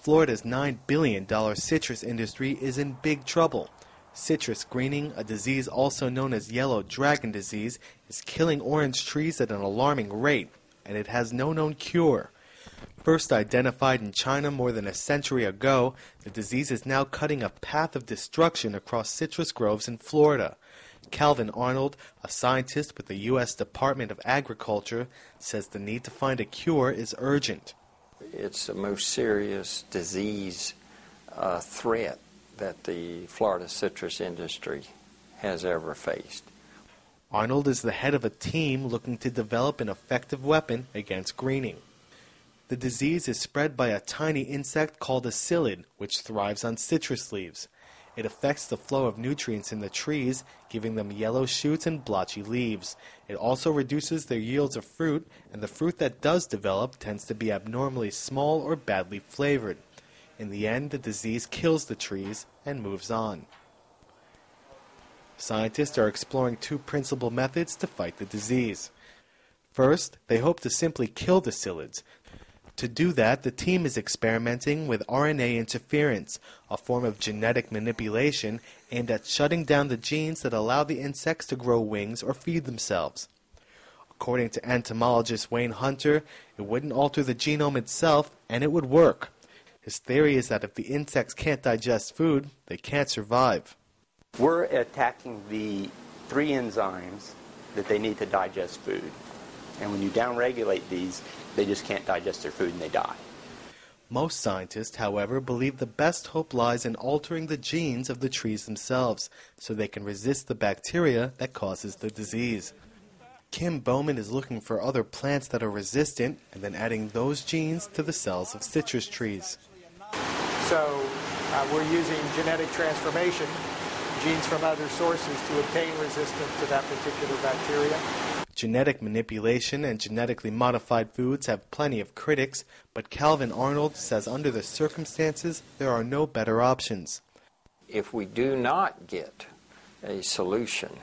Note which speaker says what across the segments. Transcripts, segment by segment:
Speaker 1: Florida's $9 billion citrus industry is in big trouble. Citrus greening, a disease also known as yellow dragon disease, is killing orange trees at an alarming rate, and it has no known cure. First identified in China more than a century ago, the disease is now cutting a path of destruction across citrus groves in Florida. Calvin Arnold, a scientist with the U.S. Department of Agriculture, says the need to find a cure is urgent.
Speaker 2: It's the most serious disease threat that the Florida citrus industry has ever faced.
Speaker 1: Arnold is the head of a team looking to develop an effective weapon against greening. The disease is spread by a tiny insect called a psyllid, which thrives on citrus leaves. It affects the flow of nutrients in the trees, giving them yellow shoots and blotchy leaves. It also reduces their yields of fruit, and the fruit that does develop tends to be abnormally small or badly flavored. In the end, the disease kills the trees and moves on. Scientists are exploring two principal methods to fight the disease. First, they hope to simply kill the psyllids. To do that, the team is experimenting with RNA interference, a form of genetic manipulation aimed at shutting down the genes that allow the insects to grow wings or feed themselves. According to entomologist Wayne Hunter, it wouldn't alter the genome itself, and it would work. His theory is that if the insects can't digest food, they can't survive.
Speaker 3: We're attacking the three enzymes that they need to digest food. And when you downregulate these, they just can't digest their food and they die.
Speaker 1: Most scientists, however, believe the best hope lies in altering the genes of the trees themselves so they can resist the bacteria that causes the disease. Kim Bowman is looking for other plants that are resistant and then adding those genes to the cells of citrus trees.
Speaker 4: So we're using genetic transformation, genes from other sources, to obtain resistance to that particular bacteria.
Speaker 1: Genetic manipulation and genetically modified foods have plenty of critics, but Calvin Arnold says under the circumstances, there are no better options.
Speaker 2: If we do not get a solution,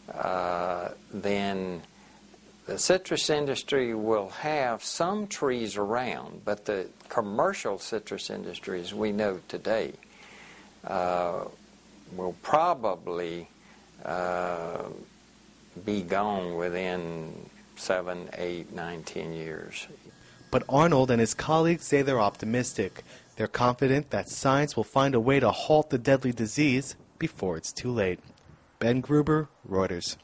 Speaker 2: then the citrus industry will have some trees around, but the commercial citrus industry, as we know today, will probably be gone within 7, 8, 9, 10 years.
Speaker 1: But Arnold and his colleagues say they're optimistic. They're confident that science will find a way to halt the deadly disease before it's too late. Ben Gruber, Reuters.